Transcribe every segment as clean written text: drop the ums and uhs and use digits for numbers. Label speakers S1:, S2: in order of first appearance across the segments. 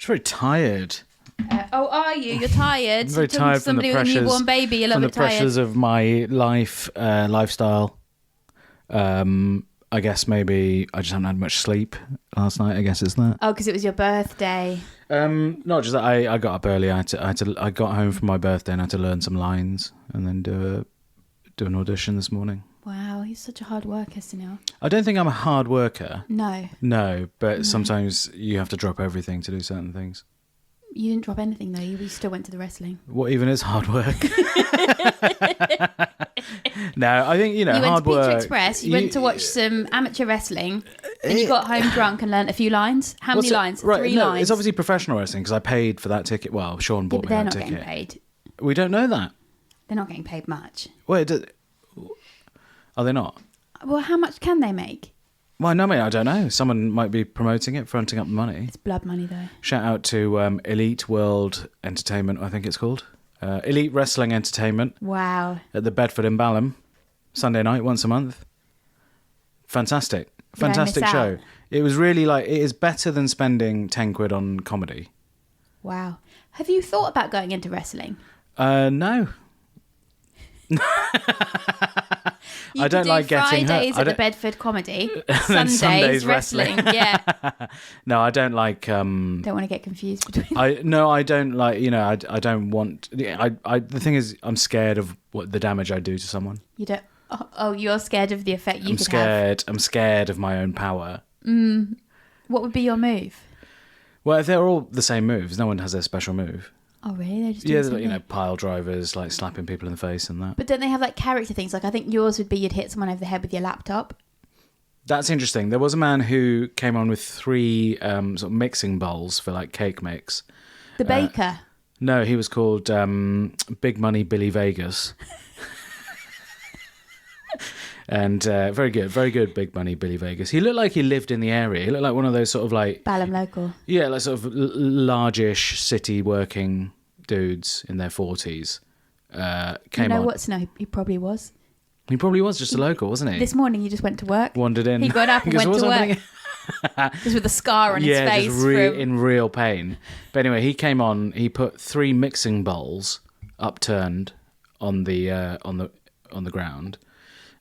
S1: Just very tired.
S2: Are you? You're tired?
S1: I'm very tired from the pressures.
S2: With a newborn baby, you're a little bit tired.
S1: From the pressures of my lifestyle. I guess maybe I just haven't had much sleep last night. I guess it's that.
S2: Oh, because it was your birthday.
S1: Not just that. I got up early. I got home from my birthday and I had to learn some lines and then do an audition this morning.
S2: Wow, you're such a hard worker, Sunil.
S1: I don't think I'm a hard worker.
S2: No,
S1: but sometimes you have to drop everything to do certain things.
S2: You didn't drop anything though. You still went to the wrestling.
S1: What even is hard work? No, I think, hard work.
S2: You went to Pizza Express, you went to watch some amateur wrestling, then you got home drunk and learnt a few lines. How many lines?
S1: Right,
S2: 3
S1: no,
S2: lines.
S1: It's obviously professional wrestling because I paid for that ticket. Well, Sean bought me that ticket.
S2: But they're not getting paid.
S1: We don't know that.
S2: They're not getting paid much.
S1: Wait, are they not?
S2: Well, how much can they make?
S1: Well, no, mate, I don't know. Someone might be promoting it, fronting up the money.
S2: It's blood money, though.
S1: Shout out to Elite World Entertainment, I think it's called. Elite Wrestling Entertainment.
S2: Wow.
S1: At the Bedford in Balham. Sunday night, once a month. Fantastic. Fantastic show. It was really it is better than spending 10 quid on comedy.
S2: Wow. Have you thought about going into wrestling?
S1: No. I don't like getting hurt.
S2: Fridays at the Bedford Comedy, Sundays wrestling. Yeah.
S1: No, I don't like.
S2: Don't want to get confused between.
S1: I don't like. I don't want. The thing is, I'm scared of what the damage I do to someone.
S2: You don't. Oh, you're scared of the effect you could
S1: have. I'm scared of my own power.
S2: What would be your move?
S1: Well, if they're all the same moves, no one has their special move.
S2: Oh, really? They're just doing
S1: pile drivers, like slapping people in the face and that.
S2: But don't they have character things? I think yours would be you'd hit someone over the head with your laptop.
S1: That's interesting. There was a man who came on with 3 sort of mixing bowls for cake mix.
S2: The baker?
S1: No, he was called Big Money Billy Vegas. And very good Big Money Billy Vegas. He looked like he lived in the area. He looked like one of those sort of
S2: Balham local.
S1: Yeah, sort of largish city working dudes in their 40s. Came on.
S2: What? No, he probably was.
S1: He probably was just a local, wasn't he?
S2: This morning he just went to work.
S1: Wandered in.
S2: He got up and went to work. Just with a scar on his face.
S1: Yeah, just in real pain. But anyway, he came on. He put 3 mixing bowls upturned on the ground.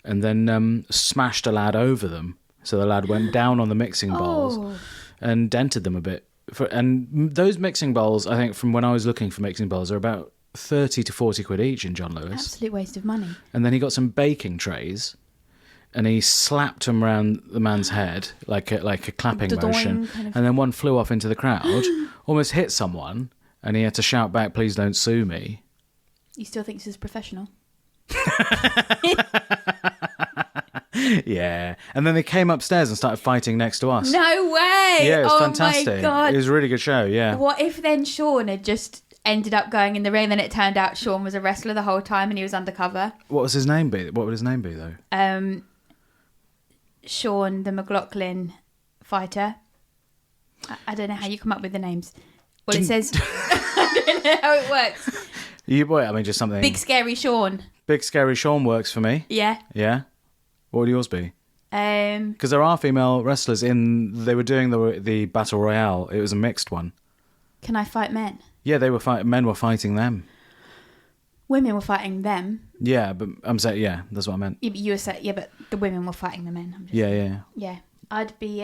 S1: And then smashed a lad over them. So the lad went down on the mixing bowls and dented them a bit. And those mixing bowls, I think, from when I was looking for mixing bowls, are about 30 to 40 quid each in John Lewis.
S2: Absolute waste of money.
S1: And then he got some baking trays and he slapped them around the man's head like a clapping motion. And then one flew off into the crowd, almost hit someone, and he had to shout back, "Please don't sue me."
S2: You still think this is professional?
S1: Yeah, and then they came upstairs and started fighting next to us.
S2: No way!
S1: Yeah, it was fantastic.
S2: My God.
S1: It was a really good show. Yeah.
S2: What if then Sean had just ended up going in the ring, then it turned out Sean was a wrestler the whole time and he was undercover?
S1: What would his name be though?
S2: Sean the McLaughlin fighter. I don't know how you come up with the names. Well, it says I don't know how it works.
S1: Just something.
S2: Big Scary Sean.
S1: Big Scary Sean works for me.
S2: Yeah.
S1: Yeah. What would yours be? Because there are female wrestlers they were doing the battle royale. It was a mixed one.
S2: Can I fight men?
S1: Yeah, men were fighting them.
S2: Women were fighting them.
S1: Yeah, but I'm saying, yeah, that's what I meant.
S2: You were saying, yeah, but the women were fighting the men. Yeah. I'd be,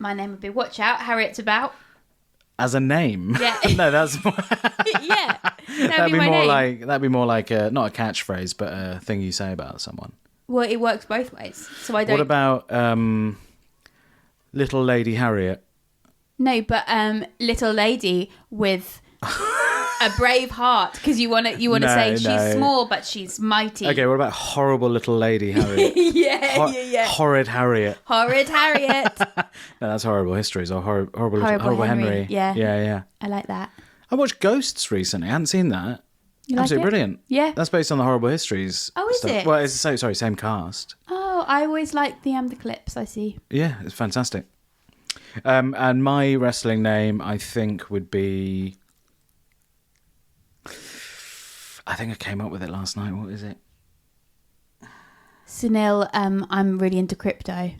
S2: my name would be Watch Out, Harriet's About.
S1: As a name?
S2: Yeah.
S1: No, that's...
S2: Yeah.
S1: That'd be more like not a catchphrase, but a thing you say about someone.
S2: Well, it works both ways. So I don't...
S1: What about Little Lady Harriet?
S2: No, but Little Lady with a brave heart, because you want to say she's small but she's mighty.
S1: Okay, what about Horrible Little Lady Harriet?
S2: Yeah.
S1: Horrid Harriet.
S2: Horrid Harriet.
S1: No, that's Horrible Histories or Horrible Henry.
S2: Yeah. I like that.
S1: I watched Ghosts recently. I hadn't seen that.
S2: You
S1: Absolutely
S2: like it?
S1: Brilliant.
S2: Yeah.
S1: That's based on the Horrible Histories.
S2: Oh, is
S1: stuff.
S2: it?
S1: Well, it's same cast.
S2: Oh, I always like the clips I see.
S1: Yeah, it's fantastic. And my wrestling name, I think, would be... I think I came up with it last night. What is it?
S2: Sunil, I'm really into crypto.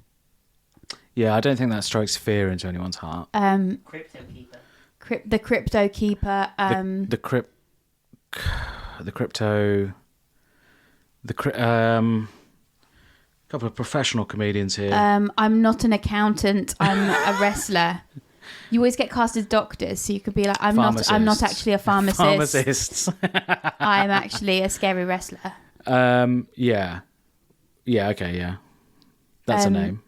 S1: Yeah, I don't think that strikes fear into anyone's heart.
S3: Crypto keeper.
S2: The crypto keeper.
S1: Couple of professional comedians here.
S2: I'm not an accountant. I'm a wrestler. You always get cast as doctors, so you could be like, I'm not actually a pharmacist.
S1: Pharmacists.
S2: I'm actually a scary wrestler.
S1: Yeah. Okay, yeah. That's a name.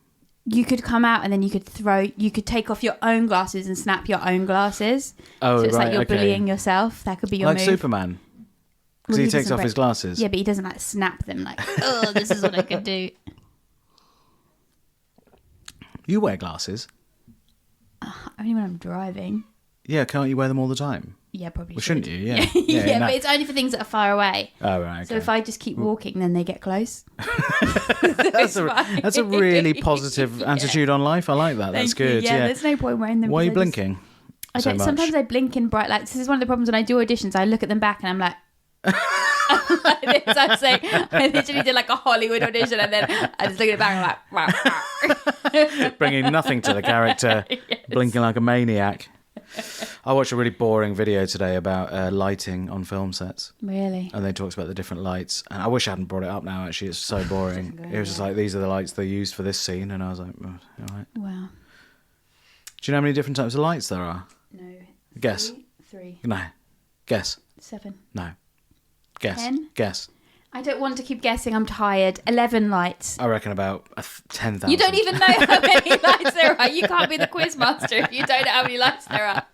S2: You could come out and then you could take off your own glasses and snap your own glasses.
S1: Oh,
S2: so it's
S1: right,
S2: like you're
S1: okay.
S2: bullying yourself. That could be your
S1: like
S2: move.
S1: Superman. Because he takes off his glasses.
S2: Yeah, but he doesn't like snap them like, oh, this is what I could do.
S1: You wear glasses.
S2: Only when I'm driving.
S1: Yeah, can't you wear them all the time?
S2: Yeah, probably.
S1: Well, shouldn't you? Yeah.
S2: Yeah, but it's only for things that are far away.
S1: Oh, right. Okay.
S2: So if I just keep walking, then they get close.
S1: That's a really positive attitude on life. I like that. That's good.
S2: Yeah, there's no point wearing them.
S1: Why are you blinking? So much?
S2: Sometimes I blink in bright lights. This is one of the problems when I do auditions. I look at them back and I'm like, like this. I'm saying I literally did like a Hollywood audition, and then I just look at it back and I'm like,
S1: bringing nothing to the character,
S2: Yes.
S1: blinking like a maniac. I watched a really boring video today about lighting on film sets.
S2: Really?
S1: And they talked about the different lights. And I wish I hadn't brought it up now, actually. It's so boring. It was just like, these are the lights they used for this scene. And I was like, oh, all right.
S2: Wow.
S1: Do you know how many different types of lights there are?
S2: No.
S1: Guess.
S2: 3.
S1: No. Guess.
S2: 7.
S1: No. Guess.
S2: 10?
S1: Guess.
S2: I don't want to keep guessing. I'm tired. 11 lights.
S1: I reckon about 10,000.
S2: You don't even know how many lights there are. You can't be the quiz master if you don't know how many lights there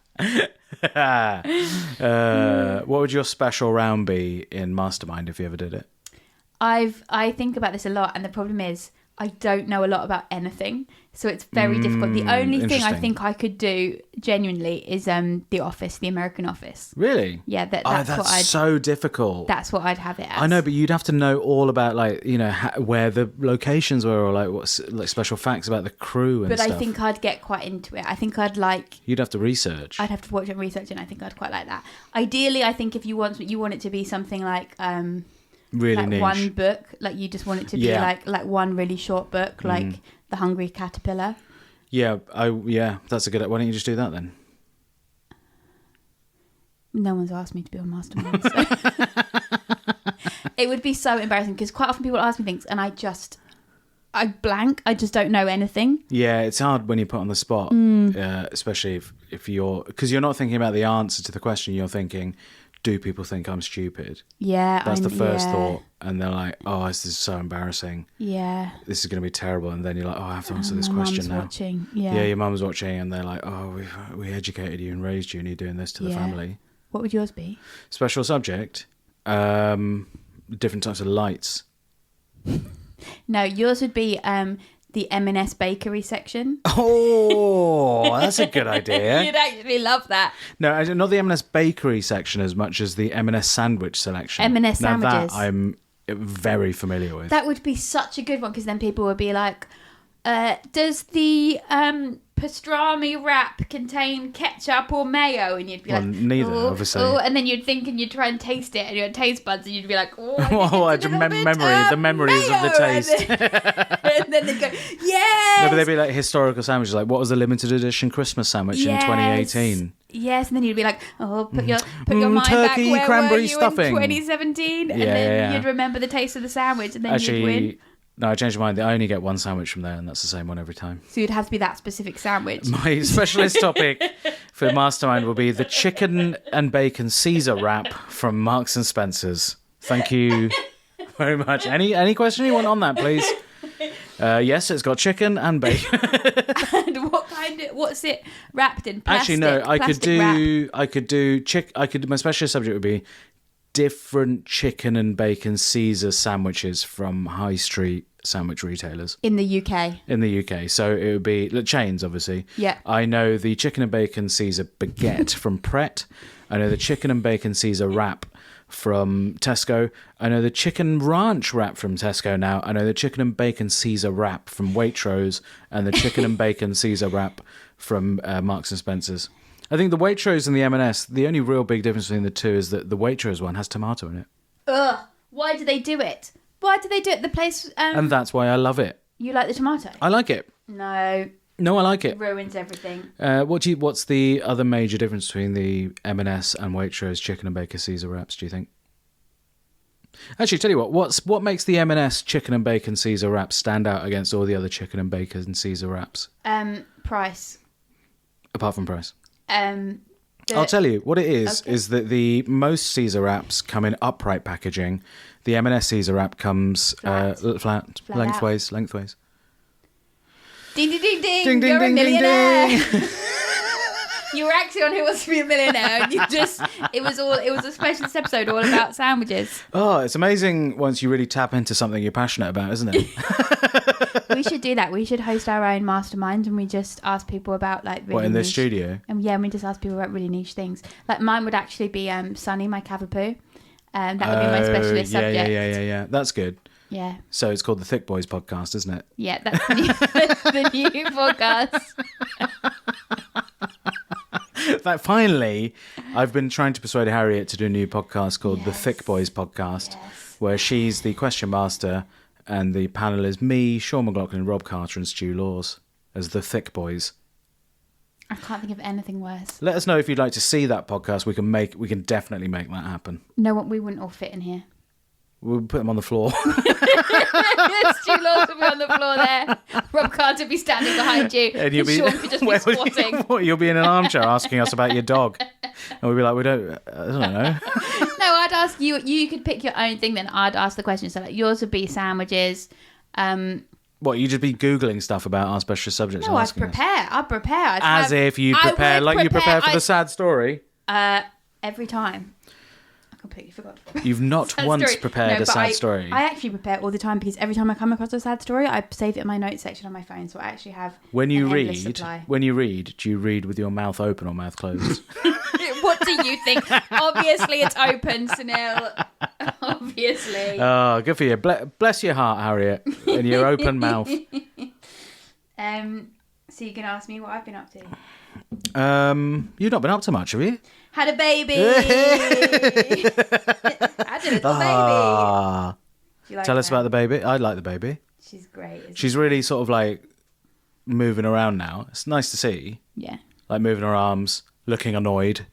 S2: are.
S1: What would your special round be in Mastermind if you ever did it?
S2: I think about this a lot, and the problem is I don't know a lot about anything, so it's very difficult. The only thing I
S1: interesting.
S2: think I could do genuinely is The Office, the American Office.
S1: Really?
S2: Yeah, that's what I'd.
S1: so difficult.
S2: That's what I'd have it as.
S1: I know, but you'd have to know all about, like, you know, where the locations were, or like what's like special facts about the crew and
S2: But
S1: stuff.
S2: I think I'd get quite into it. I think I'd like.
S1: You'd have to research.
S2: I'd have to watch and research, and I think I'd quite like that. Ideally, I think if you want it to be something like
S1: really
S2: like
S1: niche.
S2: one book, like you just want it to be like one really short book, like The Hungry Caterpillar.
S1: Yeah, that's a good. Why don't you just do that then?
S2: No one's asked me to be on Mastermind. So. It would be so embarrassing because quite often people ask me things and I blank. I just don't know anything.
S1: Yeah, it's hard when you put on the spot, especially if you're, because you're not thinking about the answer to the question. You're thinking, do people think I'm stupid?
S2: Yeah,
S1: That's the first thought, and they're like, oh, this is so embarrassing.
S2: Yeah,
S1: this is going to be terrible. And then you're like, oh, I have to answer this question now.
S2: Watching. Yeah,
S1: your mum's watching, and they're like, oh, we educated you and raised you, and you're doing this to the family.
S2: What would yours be?
S1: Special subject, different types of lights.
S2: No, yours would be the M&S bakery section.
S1: Oh, that's a good idea.
S2: You'd actually love that.
S1: No, not the M&S bakery section as much as the M&S sandwich selection.
S2: M&S
S1: now
S2: sandwiches.
S1: That I'm very familiar with.
S2: That would be such a good one because then people would be like, does the pastrami wrap contain ketchup or mayo? And you'd be like,
S1: neither, obviously.
S2: Oh, and then you'd think and you'd try and taste it and your taste buds and you'd be like, oh,
S1: the memories of the taste.
S2: And then they'd go, yes.
S1: No, but they'd be like historical sandwiches, like what was the limited edition Christmas sandwich in 2018?
S2: Yes, and then you'd be like, oh, put your mind
S1: turkey,
S2: back. Where
S1: cranberry
S2: were you
S1: stuffing.
S2: in 2017? And then you'd remember the taste of the sandwich, and then you'd win.
S1: No, I changed my mind. I only get one sandwich from there, and that's the same one every time.
S2: So you'd have to be that specific sandwich.
S1: My specialist topic for Mastermind will be the chicken and bacon Caesar wrap from Marks and Spencer's. Thank you very much. Any question you want on that, please? Yes, it's got chicken and bacon.
S2: And what's it wrapped in? Plastic?
S1: Actually, no. I could do. My specialist subject would be different chicken and bacon Caesar sandwiches from high street sandwich retailers
S2: in the UK.
S1: So it would be chains, obviously.
S2: Yeah.
S1: I know the chicken and bacon Caesar baguette from Pret. I know the chicken and bacon Caesar wrap from Tesco. I know the chicken ranch wrap from Tesco now. I know the chicken and bacon Caesar wrap from Waitrose, and the chicken and bacon Caesar wrap from Marks and Spencer's. I think the Waitrose and the M&S, the only real big difference between the two is that the Waitrose one has tomato in it.
S2: Ugh. Why do they do it? Why do they do it? The place...
S1: and that's why I love it.
S2: You like the tomato?
S1: I like it.
S2: No.
S1: No, I like it.
S2: Ruins everything.
S1: What's the other major difference between the M&S and Waitrose chicken and bacon Caesar wraps, do you think? Actually, tell you what makes the M&S chicken and bacon Caesar wraps stand out against all the other chicken and bacon Caesar wraps?
S2: Price.
S1: Apart from price.
S2: I'll
S1: tell you what it is that the most Caesar wraps come in upright packaging. The M&S Caesar wrap comes flat lengthways.
S2: Ding, ding, ding, ding.
S1: Ding, ding,
S2: You're
S1: ding,
S2: a
S1: ding,
S2: millionaire.
S1: ding.
S2: You were actually on Who Wants to Be a Millionaire, and it was a specialist episode all about sandwiches.
S1: Oh, it's amazing once you really tap into something you're passionate about, isn't it?
S2: We should do that. We should host our own mastermind, and we just ask people about like really
S1: in this
S2: niche,
S1: studio?
S2: And and we just ask people about really niche things. Like mine would actually be Sunny, my cavapoo. That would be my specialist subject.
S1: Yeah. That's good.
S2: Yeah.
S1: So it's called the Thick Boys podcast, isn't it?
S2: Yeah, that's the new podcast.
S1: Like, finally, I've been trying to persuade Harriet to do a new podcast called the Thick Boys podcast, where she's the question master and the panel is me, Sean McLaughlin, Rob Carter and Stu Laws as the Thick Boys.
S2: I can't think of anything worse.
S1: Let us know if you'd like to see that podcast. We can definitely make that happen.
S2: No, we wouldn't all fit in here.
S1: We'll put them on the floor.
S2: Stu Laws would be on the floor there. Rob Carter would be standing behind you. And Sean could just be squatting.
S1: You'll be in an armchair asking us about your dog. And we'd be like, I don't know.
S2: No, I'd ask you. You could pick your own thing, then I'd ask the question. So like yours would be sandwiches.
S1: What, you'd just be Googling stuff about our special subjects?
S2: No, I'd prepare.
S1: If you prepare, like you prepare for the sad story?
S2: Every time. Completely forgot.
S1: You've not once prepared a sad story.
S2: I actually prepare all the time because every time I come across a sad story, I save it in my notes section on my phone. So I actually have.
S1: When you read, do you read with your mouth open or mouth closed?
S2: What do you think? Obviously, it's open, Sunil. Obviously.
S1: Oh, good for you. Bless your heart, Harriet, and your open mouth.
S2: So you can ask me what I've been up to.
S1: You've not been up to much, have you?
S2: Had a baby. Had a little baby.
S1: Tell us about the baby. I like the baby.
S2: She's great.
S1: She's really sort of like moving around now. It's nice to see.
S2: Yeah.
S1: Like moving her arms, looking annoyed.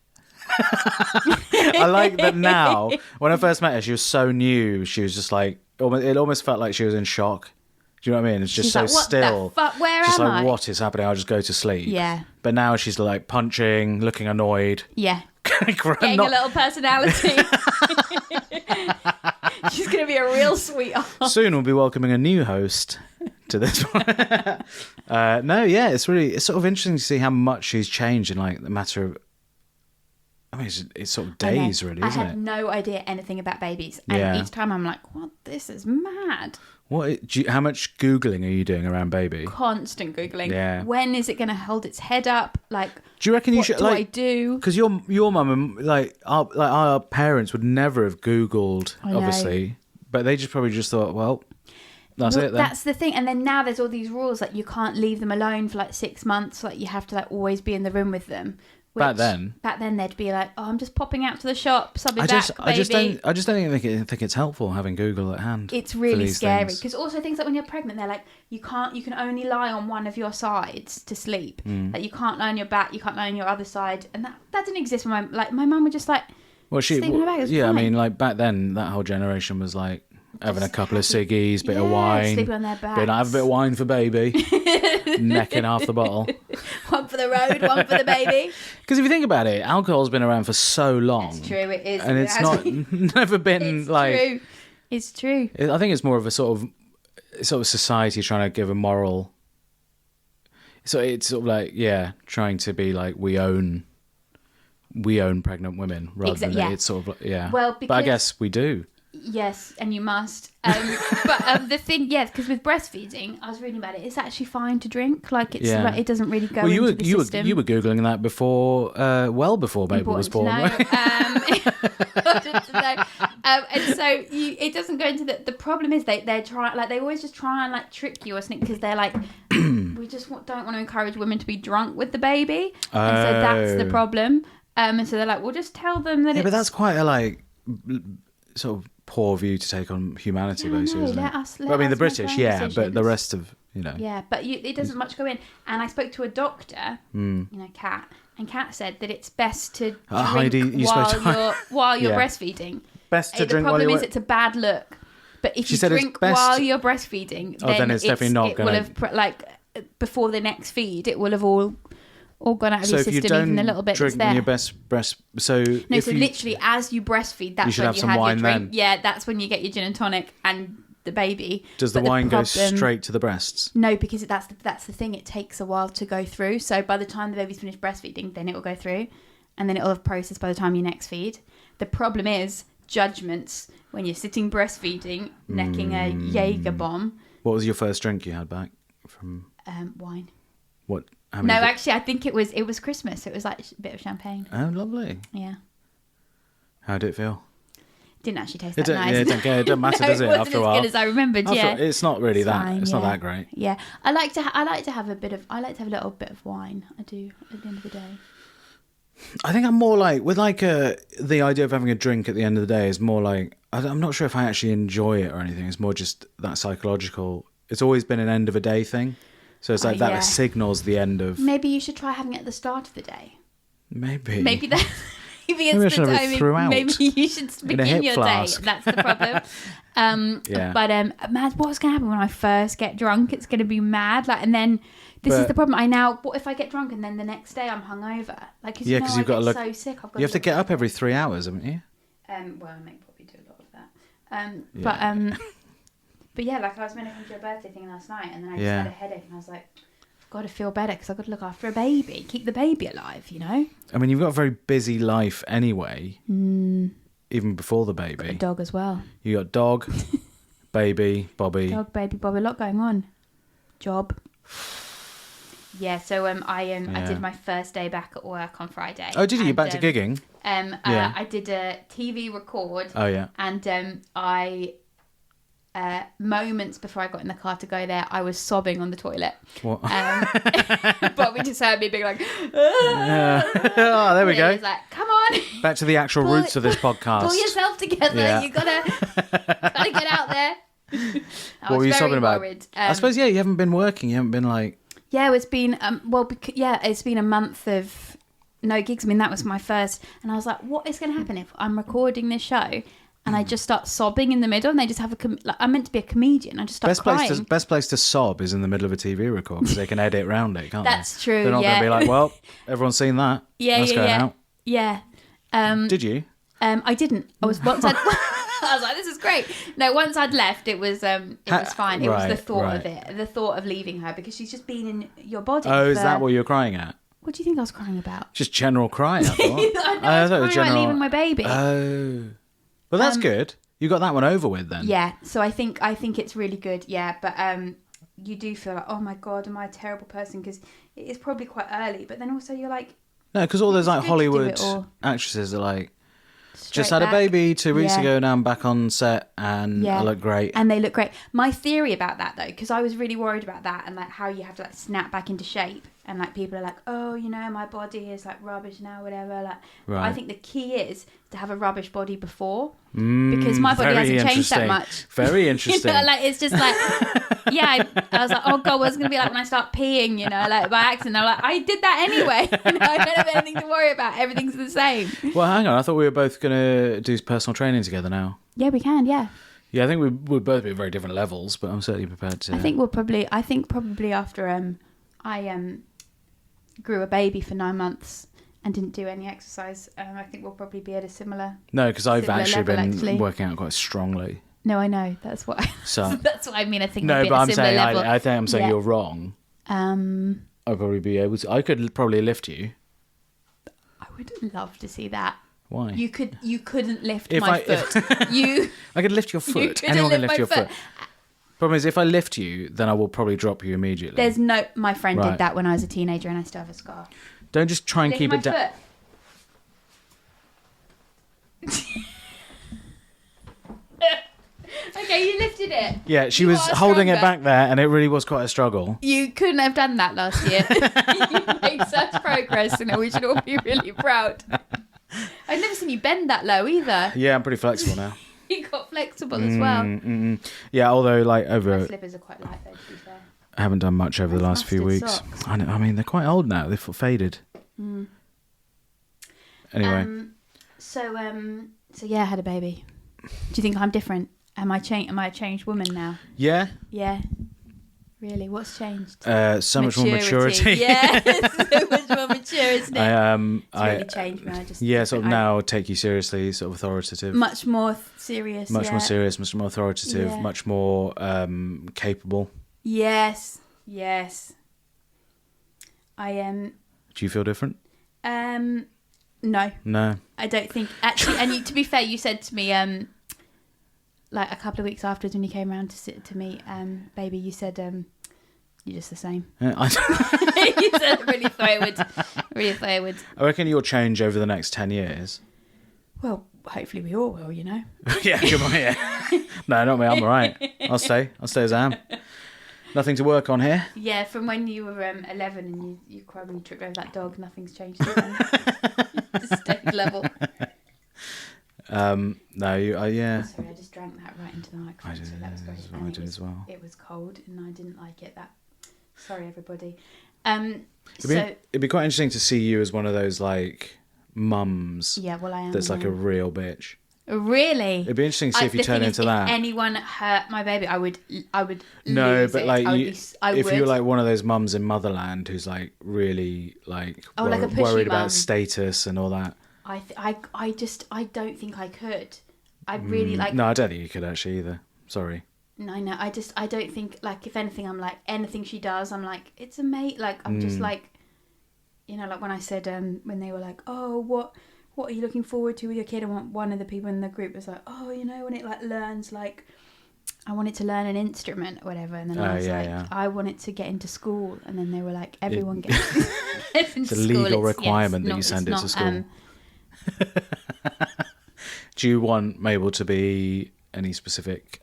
S1: I like that now. When I first met her, she was so new. She was just like, it almost felt like she was in shock. Do you know what I mean? It's just
S2: she's
S1: so
S2: like, what
S1: still.
S2: The fuck? Where
S1: just
S2: am
S1: like,
S2: I?
S1: what is happening? I'll just go to sleep.
S2: Yeah.
S1: But now she's like punching, looking annoyed.
S2: Yeah. Getting a little personality. She's going to be a real sweetheart.
S1: Soon we'll be welcoming a new host to this one. It's sort of interesting to see how much she's changed in like the matter of. I mean, it's sort of days, really, isn't it?
S2: I have no idea anything about babies, and each time I'm like, "What? This is mad."
S1: How much Googling are you doing around baby?
S2: Constant Googling.
S1: Yeah.
S2: When is it going to hold its head up? Like,
S1: do you reckon you should?
S2: What do I do?
S1: Because your mum and our parents would never have Googled, obviously, but they probably just thought, well, that's it. Then.
S2: That's the thing. And then now there's all these rules, like you can't leave them alone for like 6 months. Like you have to like always be in the room with them. Back then they'd be like, "Oh, I'm just popping out to the shops. I'll be back, baby."
S1: I just don't think it's helpful having Google at hand.
S2: It's really scary because also things like when you're pregnant, they're like, you can only lie on one of your sides to sleep. Like you can't lie on your back, you can't lie on your other side, and that didn't exist when my mum would just like. Well, sleep in her bag.
S1: Yeah, fine. I mean, like back then, that whole generation was like. Having a couple of ciggies, bit of wine.
S2: Sleeping on their backs.
S1: Being, have a bit of wine for baby. Necking half the bottle.
S2: One for the road, one for the baby.
S1: Because if you think about it, alcohol's been around for so long.
S2: It's true, it is.
S1: And it's never been
S2: true. It's true.
S1: I think it's more of a sort of society trying to give a moral. So it's sort of like, trying to be like, we own pregnant women rather than it's sort of, Well, but I guess we do.
S2: Yes, and you must. But the thing, because with breastfeeding, I was reading about it. It's actually fine to drink. Like like, it doesn't really go into the system.
S1: You were googling that before, well before Mabel was born.
S2: And so it doesn't go into the problem is they're trying, like they always just try and like trick you or something because they're like, we just don't want to encourage women to be drunk with the baby, and so that's the problem. And so they're like, we'll just tell them that. Yeah,
S1: but that's quite a like sort of poor view to take on humanity, basically, isn't it? I mean, the British, but the rest of you know.
S2: Yeah, but it doesn't much go in. And I spoke to a doctor, Kat, and Kat said that it's best to drink
S1: Heidi,
S2: while you're
S1: Yeah.
S2: breastfeeding.
S1: Best to drink
S2: The
S1: while
S2: problem
S1: you're...
S2: is it's a bad look. But if
S1: She
S2: you
S1: said it's
S2: drink
S1: best-
S2: while you're breastfeeding,
S1: then it's definitely not
S2: it
S1: gonna-
S2: will have like before the next feed, it will have all gone out of
S1: So
S2: your
S1: if you
S2: system,
S1: don't
S2: even the little bit
S1: drink
S2: that's there.
S1: when you're breast... So
S2: No,
S1: if
S2: so
S1: you...
S2: literally as you breastfeed, that's
S1: should
S2: when
S1: have
S2: you
S1: some
S2: have
S1: wine
S2: your drink.
S1: then.
S2: Yeah, that's when you get your gin and tonic and the baby.
S1: Does the
S2: But
S1: wine go
S2: problem-
S1: straight to the breasts?
S2: No, because that's the thing. It takes a while to go through. So by the time the baby's finished breastfeeding, then it will go through, and then it will have processed by the time you next feed. The problem is judgments when you're sitting breastfeeding, necking a Jaeger bomb.
S1: What was your first drink you had back from...
S2: Wine.
S1: What? How
S2: No,
S1: many...
S2: actually, I think it was Christmas. It was like a bit of champagne.
S1: Oh, lovely.
S2: Yeah,
S1: How did it feel?
S2: didn't actually taste
S1: It
S2: that
S1: don't,
S2: nice.
S1: yeah, it doesn't matter,
S2: No,
S1: does it?
S2: it wasn't
S1: After a
S2: as
S1: while,
S2: good as I remembered. Yeah,
S1: it's not really that.
S2: fine,
S1: It's not
S2: yeah.
S1: that great.
S2: Yeah, I like to have a bit of. I like to have a little bit of wine. I do at the end of the day.
S1: I think I'm more like with like the idea of having a drink at the end of the day is more like I'm not sure if I actually enjoy it or anything. It's more just that psychological. It's always been an end of a day thing, so it's like that
S2: yeah.
S1: signals the end of.
S2: Maybe you should try having it at the start of the day.
S1: Maybe.
S2: Maybe that. Maybe
S1: I
S2: it's
S1: should
S2: the
S1: have it
S2: time.
S1: throughout
S2: Maybe you should
S1: in a
S2: begin
S1: hip
S2: your
S1: flask.
S2: day. That's the problem.
S1: Yeah.
S2: But mad. What's going to happen when I first get drunk? It's going to be mad. Like, and then this is the problem. What if I get drunk and then the next day I'm hungover? Like,
S1: Yeah, because you've got to look.
S2: so sick. I've got
S1: You have to get up every 3 hours, haven't you?
S2: Well, I may probably do a lot of that. But yeah, like I was meant to come to a birthday thing last night, and then I just had a headache, and I was like, I've got to feel better because I've got to look after a baby, keep the baby alive, you know.
S1: I mean, you've got a very busy life anyway. Even before the baby,
S2: A dog as well.
S1: you got dog, baby, Bobby.
S2: Dog, baby, Bobby, a lot going on. Job. Yeah, so I did my first day back at work on Friday.
S1: Oh, did you? You're
S2: And,
S1: back to gigging? Yeah.
S2: I did a TV record.
S1: Oh yeah.
S2: And I moments before I got in the car to go there, I was sobbing on the toilet.
S1: What?
S2: Bobby just heard me being like,
S1: Oh, there we
S2: and
S1: go.
S2: he was like, come on,
S1: Back to the actual
S2: Pull
S1: roots of this podcast.
S2: pull yourself together.
S1: Yeah.
S2: You gotta get out there.
S1: What were you sobbing about?
S2: Worried.
S1: I suppose you haven't been working. You haven't been like.
S2: Yeah, it's been it's been a month of no gigs. I mean, that was my first, and I was like, what is going to happen if I'm recording this show and I just start sobbing in the middle, and they just have I'm meant to be a comedian. I just start crying.
S1: Best place to sob is in the middle of a TV record because they can edit around it, can't they?
S2: That's true.
S1: They're not going to be like, well, everyone's seen that. That's going out.
S2: Yeah.
S1: Did you?
S2: I didn't. I was once I was like, this is great. No, once I'd left, it was fine. It was the thought of it, the thought of leaving her, because she's just been in your body.
S1: Oh, is that what you're crying at?
S2: What do you think I was crying about?
S1: Just general crying, I thought.
S2: I was crying about leaving my baby.
S1: Oh. Well, that's good. You got that one over with then.
S2: Yeah, so I think it's really good. Yeah, but you do feel like, oh my God, am I a terrible person? Because it is probably quite early, but then also you're like...
S1: No, because all those like
S2: good to do
S1: Hollywood
S2: it all.
S1: actresses are like,
S2: straight
S1: just had a
S2: back.
S1: baby 2 weeks
S2: Yeah.
S1: ago, now I'm back on set and I look great.
S2: And they look great. My theory about that, though, because I was really worried about that and like how you have to like snap back into shape, and like people are like, oh, you know, my body is like rubbish now, whatever. Like, but I think the key is to have a rubbish body before, because my body
S1: very
S2: hasn't changed that
S1: interesting.
S2: much.
S1: Very
S2: You
S1: interesting.
S2: know, like it's just like, yeah. I was like, oh God, what's it gonna be like when I start peeing? You know, like by accident. I'm like, I did that anyway. You know, I don't have anything to worry about. Everything's the same.
S1: Well, hang on. I thought we were both going to do personal training together now.
S2: Yeah, we can. Yeah,
S1: Yeah, I think we'd both be at very different levels, but I'm certainly prepared to.
S2: I think probably after I grew a baby for 9 months and didn't do any exercise, I think we'll probably be at a similar.
S1: No, because I've
S2: similar
S1: actually
S2: level,
S1: been
S2: actually.
S1: working out quite strongly.
S2: No, I know. That's what.
S1: So
S2: That's what I mean. I think.
S1: no,
S2: we'll be
S1: but
S2: at a
S1: I'm
S2: similar
S1: saying
S2: level.
S1: I think I'm saying
S2: Yeah.
S1: you're wrong. I'd probably be able to. I could probably lift you.
S2: I would love to see that.
S1: Why?
S2: You couldn't lift
S1: If
S2: my
S1: I- if-
S2: foot.
S1: I could lift your foot.
S2: couldn't
S1: Anyone can
S2: lift
S1: lift your
S2: my
S1: foot. Problem is, if I lift you, then I will probably drop you immediately.
S2: There's no. My friend
S1: Right.
S2: did that when I was a teenager, and I still have a scar.
S1: Don't just try and
S2: Lift
S1: keep
S2: my
S1: it down.
S2: foot. Okay, you lifted it.
S1: Yeah, she
S2: You
S1: was
S2: are
S1: holding it
S2: stronger.
S1: back there, and it really was quite a struggle.
S2: You couldn't have done that last year. You made such progress, and we should all be really proud. I've never seen you bend that low either.
S1: Yeah, I'm pretty flexible now.
S2: You got flexible as well.
S1: Yeah, although like
S2: My
S1: over.
S2: slippers are quite light though, to be fair.
S1: I haven't done much over the last few
S2: mustard
S1: weeks.
S2: socks.
S1: I mean, they're quite old now. They've faded. Anyway.
S2: So yeah, I had a baby. Do you think I'm different? Am I a changed woman now?
S1: Yeah.
S2: Yeah. Really? What's changed?
S1: So much more maturity.
S2: Yeah, so much more mature, isn't it? It's
S1: I
S2: really changed me. I just
S1: sort of now take you seriously, sort of authoritative.
S2: much more serious.
S1: Much more serious, much more authoritative,
S2: Yeah.
S1: much more capable.
S2: Yes. I am.
S1: Do you feel different?
S2: No,
S1: No.
S2: I don't think actually. And to be fair, you said to me like a couple of weeks afterwards when you came around to meet baby, you said you're just the same.
S1: Yeah,
S2: You said I really thought it would.
S1: I reckon you'll change over the next 10 years.
S2: Well, hopefully we all will, you know.
S1: Yeah, come on, yeah. No, not me. I'm all right. I'll stay as I am. Nothing to work on here.
S2: Yeah, from when you were 11 and you cried when you tripped over that dog, nothing's changed. Just stayed level.
S1: No, yeah.
S2: Sorry, I just drank that right into the microphone.
S1: I did,
S2: so that was great.
S1: that's
S2: And
S1: what I did as well.
S2: It was cold and I didn't like it. Sorry, everybody.
S1: It'd be quite interesting to see you as one of those like mums.
S2: Yeah, well, I am.
S1: That's like a real bitch.
S2: Really?
S1: It'd be interesting to see if you
S2: the
S1: turn
S2: thing
S1: into
S2: is,
S1: that.
S2: If anyone hurt my baby, I would.
S1: No,
S2: lose
S1: but
S2: it.
S1: like if
S2: would.
S1: you're like one of those mums in Motherland who's like really like,
S2: like a pushy
S1: worried
S2: mum.
S1: about status and all that.
S2: I don't think I could. I really like.
S1: No, I don't think you could actually either. Sorry.
S2: No, I don't think, like, if anything, I'm like, anything she does, I'm like, it's a mate. Like, I'm just like, you know, like when I said, when they were like, oh, what are you looking forward to with your kid? And one of the people in the group was like, oh, you know, when it like learns, like, I want it to learn an instrument or whatever. And then I was I want it to get into school. And then they were like, everyone gets into
S1: It's a
S2: school.
S1: legal requirement that you send it to school. Do you want Mabel to be any specific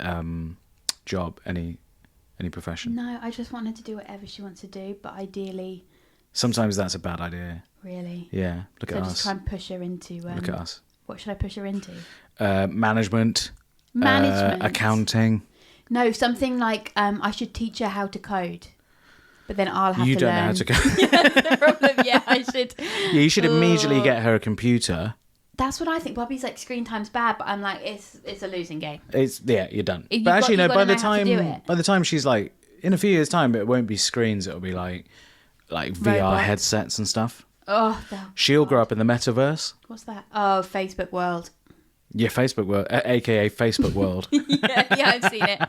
S1: job, any profession?
S2: No, I just want her to do whatever she wants to do, but ideally...
S1: Sometimes that's a bad idea.
S2: Really?
S1: Yeah, look at us.
S2: Just try and push her into...
S1: look at us.
S2: What should I push her into?
S1: Management.
S2: Management.
S1: Accounting.
S2: No, something like I should teach her how to code. But then I'll have
S1: You
S2: to
S1: don't
S2: learn.
S1: know how to code.
S2: That's the problem. Yeah, I should.
S1: Yeah, you should immediately get her a computer.
S2: That's what I think. Bobby's like, screen time's bad, but I'm like, it's a losing game.
S1: You're done.
S2: But actually, no. By
S1: the time she's like, in a few years' time, it won't be screens. It'll be like VR
S2: Robots.
S1: headsets and stuff.
S2: Oh,
S1: She'll grow up in the metaverse.
S2: What's that? Oh, Facebook world.
S1: Yeah, Facebook world, aka Facebook world.
S2: yeah, I've seen it.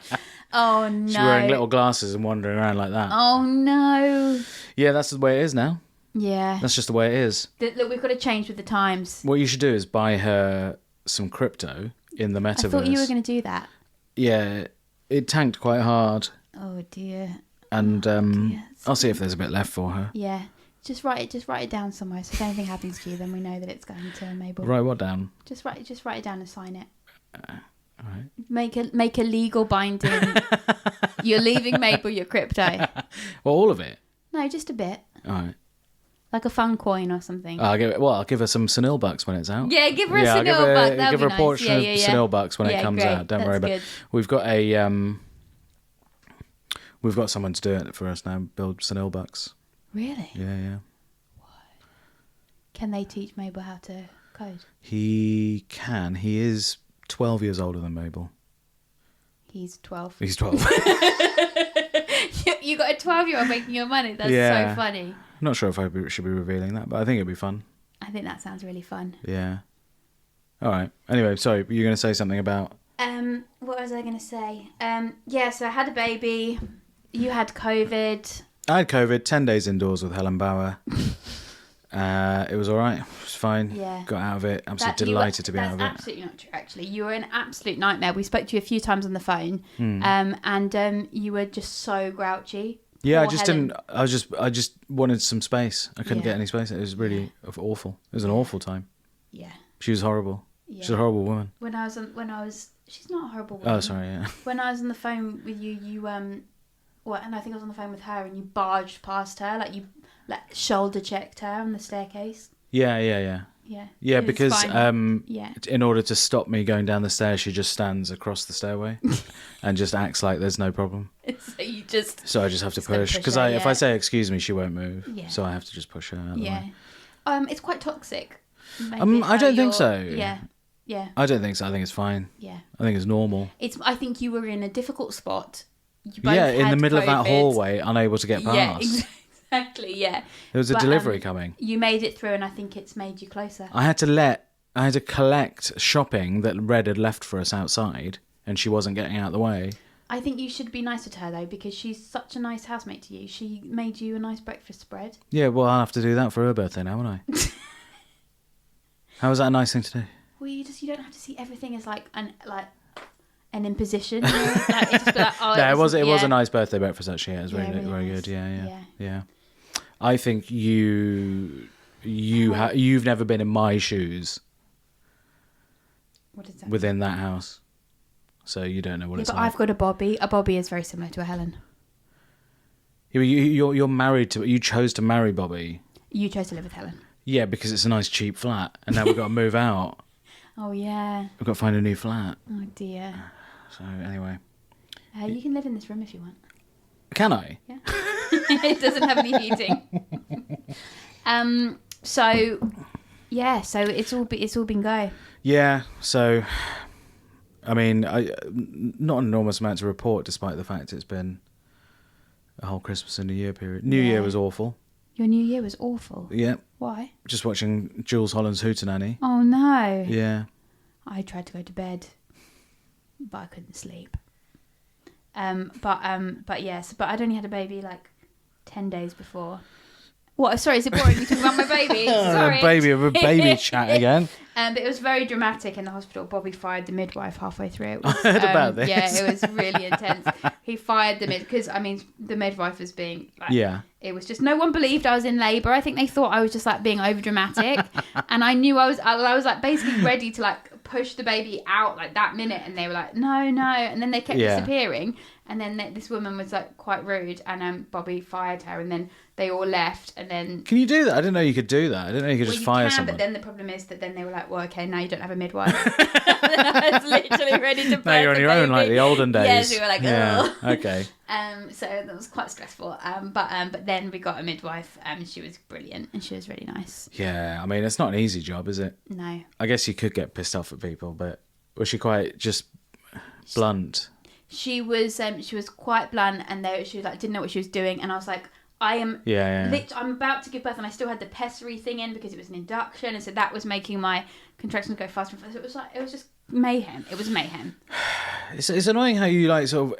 S2: Oh no.
S1: She's wearing little glasses and wandering around like that.
S2: Oh no.
S1: Yeah, that's the way it is now.
S2: Yeah.
S1: That's just the way it is.
S2: Look, we've got to change with the times.
S1: What you should do is buy her some crypto in the metaverse.
S2: I thought you were going to do that.
S1: Yeah, it tanked quite hard.
S2: Oh dear.
S1: And I'll see if there's a bit left for her.
S2: Yeah. Just write it down somewhere. So if anything happens to you, then we know that it's going to Mabel.
S1: Write what down?
S2: Just write it down and sign it.
S1: All right.
S2: Make a legal binding. You're leaving Mabel your crypto.
S1: Well, all of it.
S2: No, just a bit.
S1: All right.
S2: Like a fun coin or something.
S1: I'll give her some Senil bucks when it's out.
S2: Yeah, give her a Senil buck. That'd
S1: give her
S2: be
S1: a portion
S2: nice.
S1: of Senil bucks when it comes
S2: great.
S1: out. Don't
S2: That's
S1: worry about
S2: good.
S1: it. We've got someone to do it for us now. Build Senil bucks.
S2: Really?
S1: Yeah.
S2: Can they teach Mabel how to code?
S1: He can. He is 12 years older than Mabel.
S2: He's 12.
S1: He's 12.
S2: You got a 12-year-old making your money. That's so funny.
S1: I'm not sure if I should be revealing that, but I think it'd be fun.
S2: I think that sounds really fun.
S1: Yeah. All right. Anyway, sorry, you're going to say something about...
S2: What was I going to say? So I had a baby. You had COVID.
S1: I had COVID, 10 days indoors with Helen Bauer. It was all right. It was fine.
S2: Yeah.
S1: Got out of it. I'm so delighted to be out of it.
S2: That's absolutely not true, actually. You were an absolute nightmare. We spoke to you a few times on the phone, and you were just so grouchy.
S1: Yeah,
S2: Poor Helen.
S1: I just wanted some space. I couldn't get any space. It was really awful. It was an awful time.
S2: Yeah.
S1: She was horrible.
S2: Yeah.
S1: She's a horrible woman.
S2: She's not a horrible woman.
S1: Oh, sorry, yeah.
S2: When I was on the phone with you, and I think I was on the phone with her, and you barged past her, like you shoulder checked her on the staircase.
S1: Yeah. Yeah,
S2: It's
S1: because
S2: fine. Yeah.
S1: in order to stop me going down the stairs, she just stands across the stairway and just acts like there's no problem.
S2: So
S1: I just have to
S2: gotta
S1: push.
S2: push
S1: Because
S2: her,
S1: if I say excuse me, she won't move.
S2: Yeah.
S1: So I have to just push her out of the way.
S2: It's quite toxic. Maybe
S1: I don't think so.
S2: Yeah. Yeah.
S1: I don't think so. I think it's fine.
S2: Yeah.
S1: I think it's normal.
S2: I think you were in a difficult spot. You both
S1: In
S2: had
S1: the middle of that
S2: COVID.
S1: hallway, unable to get past.
S2: Yeah, exactly. Yeah.
S1: There was a delivery coming.
S2: You made it through, and I think it's made you closer.
S1: I had to collect shopping that Red had left for us outside, and she wasn't getting out of the way.
S2: I think you should be nicer to her though, because she's such a nice housemate to you. She made you a nice breakfast spread.
S1: Yeah, well, I'll have to do that for her birthday now, won't I? How is that a nice thing to do?
S2: Well, you don't have to see everything as like an imposition. You know? Like, it just be like, oh,
S1: No, it was a nice birthday breakfast actually. It was
S2: really
S1: very
S2: nice.
S1: good. Yeah. I think you've never been in my shoes.
S2: What is that?
S1: Within that house, so you don't know what it's
S2: but
S1: like.
S2: I've got a Bobby. A Bobby is very similar to a Helen.
S1: You're married to. You chose to marry Bobby.
S2: You chose to live with Helen.
S1: Yeah, because it's a nice cheap flat, and now we've got to move out.
S2: Oh yeah.
S1: We've got to find a new flat.
S2: Oh dear.
S1: So anyway,
S2: you can live in this room if you want.
S1: can I?
S2: Yeah. It doesn't have any heating. So it's all been go.
S1: Yeah. So, I mean, not an enormous amount to report, despite the fact it's been a whole Christmas and New Year period. New Year was awful.
S2: Your New Year was awful.
S1: Yeah.
S2: Why?
S1: Just watching Jules Holland's Hootenanny.
S2: Oh no.
S1: Yeah.
S2: I tried to go to bed, but I couldn't sleep. But yes, but I'd only had a baby like 10 days before. What? Sorry, is it boring you talking about my baby? Sorry.
S1: baby chat again.
S2: But it was very dramatic in the hospital. Bobby fired the midwife halfway through. It was,
S1: I heard about this.
S2: Yeah, it was really intense. He fired the because the midwife was being like, it was just no one believed I was in labour. I think they thought I was just like being over dramatic, and I knew I was like basically ready to like push the baby out like that minute, and they were like no, and then they kept disappearing, and then this woman was like quite rude, and Bobby fired her, and then they all left, and then...
S1: Can you do that? I didn't know you could do that. I didn't know you could just fire someone.
S2: But then the problem is that then they were like, well, okay, now you don't have a midwife. I was literally ready to birth
S1: now you're on your own, like the olden days.
S2: Yes, we were like, oh.
S1: Okay.
S2: So that was quite stressful. But then we got a midwife, and she was brilliant, and she was really nice.
S1: Yeah, I mean, it's not an easy job, is it?
S2: No.
S1: I guess you could get pissed off at people, but was she quite just blunt?
S2: She was quite blunt, and she was like didn't know what she was doing, and I was like, I'm about to give birth, and I still had the pessary thing in because it was an induction, and so that was making my contractions go faster and faster. It was just mayhem. It was mayhem.
S1: It's annoying how you like sort of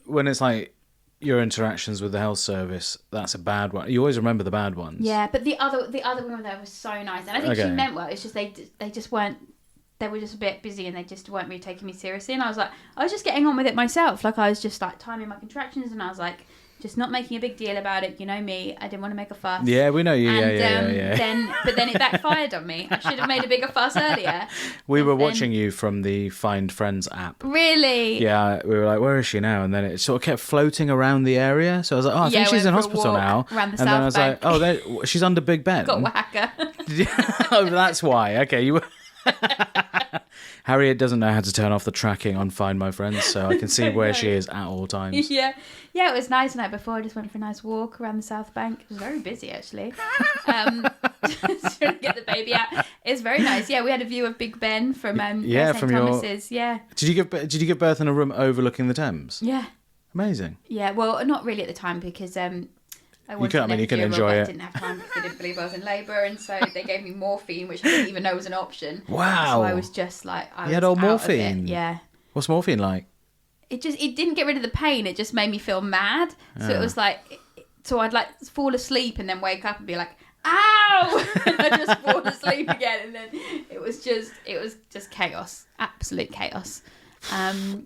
S1: when it's like your interactions with the health service. That's a bad one. You always remember the bad ones.
S2: Yeah, but the other woman there was so nice, and I think she meant well. It's just they just weren't. They were just a bit busy, and they just weren't really taking me seriously. And I was just getting on with it myself. Like I was just like timing my contractions, and I was like. Just not making a big deal about it, you know me. I didn't want to make a fuss.
S1: Yeah, we know you.
S2: And,
S1: yeah.
S2: But then it backfired on me. I should have made a bigger fuss earlier.
S1: We were watching you from the Find Friends app.
S2: Really?
S1: Yeah, we were like, where is she now? And then it sort of kept floating around the area. So I was like, oh, I think she's in hospital now.
S2: Around the
S1: and then I was
S2: South
S1: like, oh, she's under Big Ben.
S2: Got whacker.
S1: Oh, that's why. Okay, you were... Harriet doesn't know how to turn off the tracking on Find My Friends, so I can see where she is at all times.
S2: Yeah, it was nice the night before. I just went for a nice walk around the South Bank. It was very busy, actually. Just trying to get the baby out. It's very nice. Yeah, we had a view of Big Ben from St.
S1: from
S2: Thomas's. Yeah.
S1: Did you give birth in a room overlooking the Thames?
S2: Yeah.
S1: Amazing.
S2: Yeah, well, not really at the time because
S1: you can enjoy it.
S2: I didn't have time because they didn't believe I was in labour, and so they gave me morphine, which I didn't even know was an option.
S1: Wow!
S2: So I was just like,
S1: you had all morphine.
S2: Yeah.
S1: What's morphine like?
S2: It didn't get rid of the pain. It just made me feel mad. So it was like, so I'd like fall asleep and then wake up and be like, ow, and I just fall asleep again, and then it was just chaos, absolute chaos.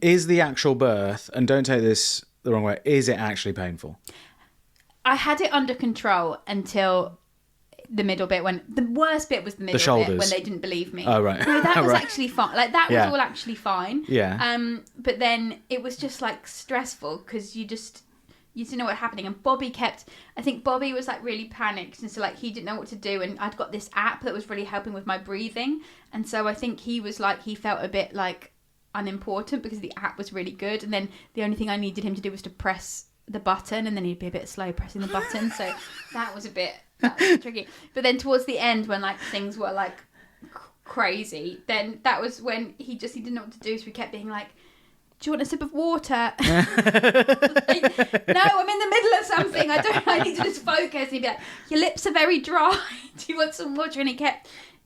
S1: Is the actual birth, and don't take this the wrong way, is it actually painful?
S2: I had it under control until the middle bit, when the worst bit was the middle bit when they didn't believe me.
S1: Oh, right.
S2: No, that was actually fine. Like that was all actually fine.
S1: Yeah.
S2: But then it was just like stressful because you didn't know what was happening. And I think Bobby was like really panicked, and so like he didn't know what to do. And I'd got this app that was really helping with my breathing, and so I think he was like, he felt a bit like unimportant because the app was really good, and then the only thing I needed him to do was to press the button, and then he'd be a bit slow pressing the button. So that was tricky. But then towards the end, when like things were like crazy, then that was when he didn't know what to do, so we kept being like, do you want a sip of water? Like, no, I'm in the middle of something. I need to just focus. And he'd be like, your lips are very dry. Do you want some water? And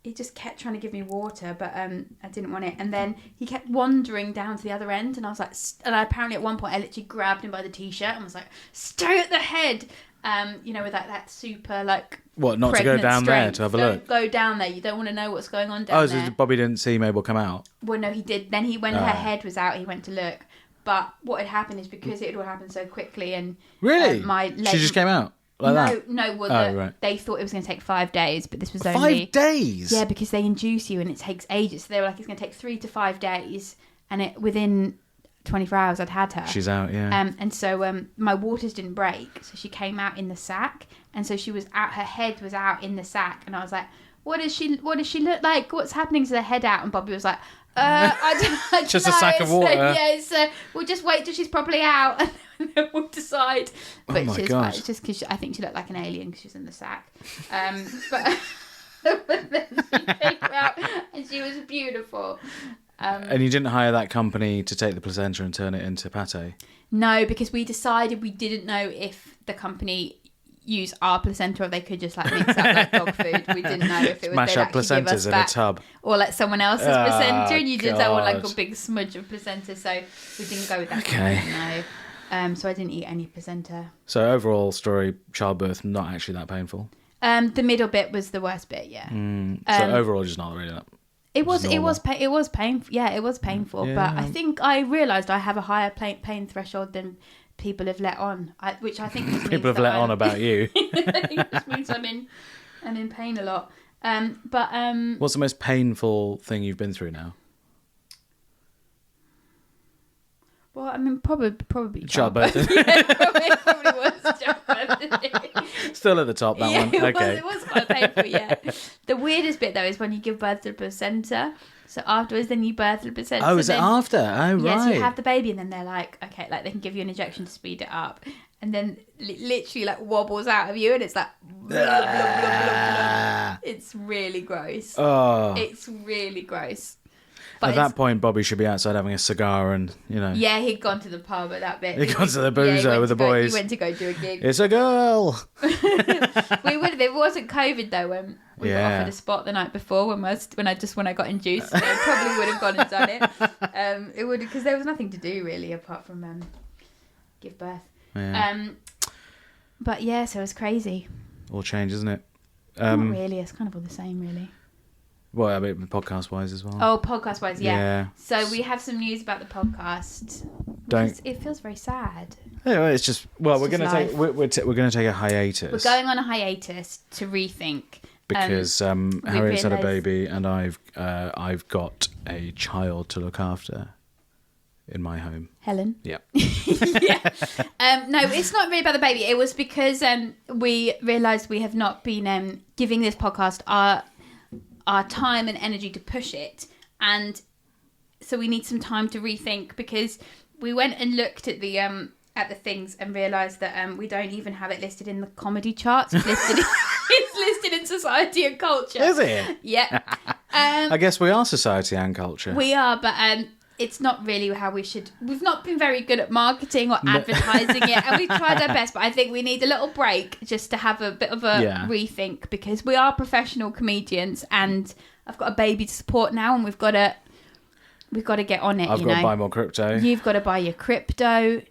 S2: he just kept trying to give me water, but I didn't want it. And then he kept wandering down to the other end, and I was like, and apparently at one point I literally grabbed him by the t-shirt and was like, stay at the head. With that super like,
S1: what, not to go down there to have a look?
S2: Don't go down there. You don't want to know what's going on down there.
S1: So Bobby didn't see Mabel come out?
S2: Well, no, he did. Then when her head was out, he went to look. But what had happened is because it had all happened so quickly, and
S1: really,
S2: my leg,
S1: she just came out like that.
S2: No. Right. They thought it was going to take 5 days, but this was only
S1: 5 days.
S2: Yeah, because they induce you, and it takes ages. So they were like, it's going to take 3 to 5 days, and within 24 hours I'd had her.
S1: She's out, yeah.
S2: And so my waters didn't break, so she came out in the sack, and so she was out. Her head was out in the sack, and I was like, "What does she look like? What's happening to the head out?" And Bobby was like, I don't
S1: just
S2: know.
S1: a sack of water.
S2: We'll just wait till she's properly out, and then we'll decide." But
S1: oh my God!
S2: It's just because I think she looked like an alien because she was in the sack. But then she came out, and she was beautiful.
S1: And you didn't hire that company to take the placenta and turn it into pate?
S2: No, because we decided we didn't know if the company used our placenta or they could just like mix up like dog food. We didn't know if it was
S1: smash up placentas in a tub,
S2: or like someone else's placenta, and you did that one like
S1: God.
S2: a big smudge of placenta. So we didn't go with that.
S1: Okay.
S2: No. So I didn't eat any placenta.
S1: So overall story, childbirth not actually that painful.
S2: The middle bit was the worst bit. Yeah.
S1: So overall, just not really that.
S2: It was painful. Yeah, it was painful.
S1: Yeah.
S2: But I think I realised I have a higher pain threshold than people have let on, which I think just means
S1: people have let on about you.
S2: It just means I'm in pain a lot.
S1: What's the most painful thing you've been through now?
S2: Well, I mean, probably
S1: childbirth.
S2: Yeah, probably was childbirth.
S1: Still at the top, that one. Okay.
S2: It was quite painful, yeah. The weirdest bit, though, is when you give birth to the placenta. So afterwards, then you birth the placenta.
S1: Oh, is it after? Oh, right.
S2: Yeah, so you have the baby, and then they're like, okay, like they can give you an injection to speed it up. And then literally like wobbles out of you, and it's like, blah, blah, blah, blah, blah. It's really gross.
S1: Oh.
S2: It's really gross. But
S1: at that point, Bobby should be outside having a cigar and,
S2: Yeah, he'd gone to the pub at that bit.
S1: He'd gone to the boozer with the boys.
S2: He went to go do a gig.
S1: It's a girl!
S2: We would have. It wasn't COVID, though, when we got offered a spot the night before when I got induced. I probably would have gone and done it. It would, because there was nothing to do, really, apart from give birth.
S1: Yeah.
S2: But yeah, so it was crazy.
S1: All change, isn't it?
S2: Not really. It's kind of all the same, really.
S1: Well, I mean, podcast-wise as well.
S2: Oh, podcast-wise, yeah. So
S1: It's-
S2: we have some news about the podcast. It feels very sad.
S1: Anyway, it's just we're going to
S2: life.
S1: take we're going to take a hiatus.
S2: We're going on a hiatus to rethink.
S1: Because Harriet's had a
S2: realised-
S1: baby and I've got a child to look after in my home.
S2: Helen.
S1: Yeah.
S2: Yeah. No, it's not really about the baby. It was because we realised we have not been giving this podcast our time and energy to push it, and so we need some time to rethink, because we went and looked at the things and realised that we don't even have it listed in the comedy charts. It's listed in society and culture.
S1: Is it?
S2: Yeah.
S1: I guess we are society and culture.
S2: We are, but it's not really how we should. We've not been very good at marketing or advertising it, and we've tried our best, but I think we need a little break just to have a bit of a rethink, because we are professional comedians, and I've got a baby to support now, and we've got to get on it.
S1: I've got to buy more crypto.
S2: You've got to buy your crypto.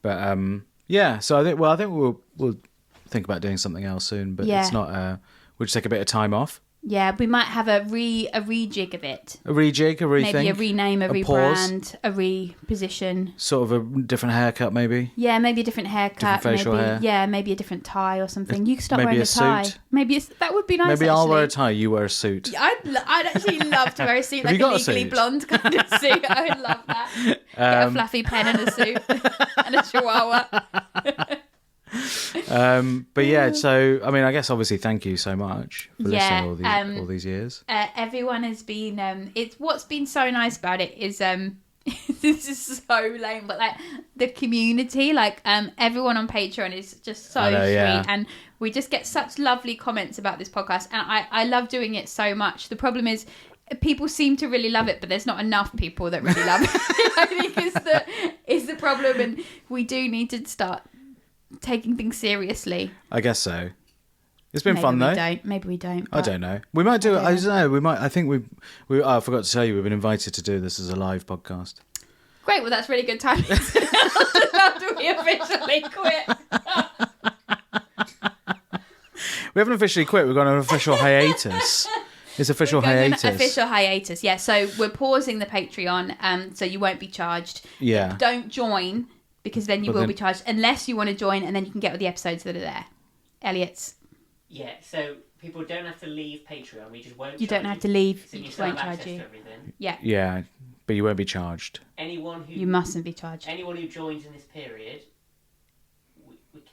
S1: But yeah, so I think we'll think about doing something else soon, but it's not. We'll just take a bit of time off.
S2: Yeah, we might have a rejig of it.
S1: A rejig, a rethink.
S2: Maybe a rename, a
S1: pause.
S2: rebrand, a reposition.
S1: Sort of a different haircut, maybe.
S2: Yeah, maybe a different haircut.
S1: Different facial
S2: maybe,
S1: hair.
S2: Yeah, maybe a different tie or something. You can start
S1: maybe
S2: wearing
S1: a
S2: a tie.
S1: suit.
S2: Maybe that would be nice.
S1: Maybe I'll
S2: actually.
S1: wear a tie, you wear a suit.
S2: I'd actually love to wear a suit,
S1: Have
S2: like
S1: you
S2: a
S1: got a
S2: Legally
S1: suit?
S2: Blonde kind of suit. I would love that. Get a fluffy pen and a suit and a chihuahua.
S1: But yeah, so I mean, I guess obviously, thank you so much for listening all these years.
S2: Everyone has been. It's what's been so nice about it is this is so lame, but like the community, like everyone on Patreon is just so sweet, and we just get such lovely comments about this podcast, and I love doing it so much. The problem is, people seem to really love it, but there's not enough people that really love it. I think is the problem, and we do need to start taking things seriously.
S1: I guess so. It's been fun though.
S2: Maybe we don't.
S1: I don't know. We might do it. I don't know. We might. I think we. I forgot to tell you, we've been invited to do this as a live podcast.
S2: Great. Well, that's really good timing. After we officially quit.
S1: We haven't officially quit. We've got an official hiatus. It's official hiatus.
S2: Official hiatus. Yeah. So we're pausing the Patreon. So you won't be charged.
S1: Yeah.
S2: Don't join because then you will be charged unless you want to join, and then you can get all the episodes that are there. Elliot's.
S3: Yeah, so people don't have to leave Patreon. We just won't.
S2: You don't have to leave.
S3: So
S2: we
S3: you
S2: just won't
S3: have
S2: charge
S3: access
S2: you.
S3: to everything.
S2: Yeah.
S1: Yeah, but you won't be charged.
S2: You mustn't be charged.
S3: Anyone who joins in this period, we can refund.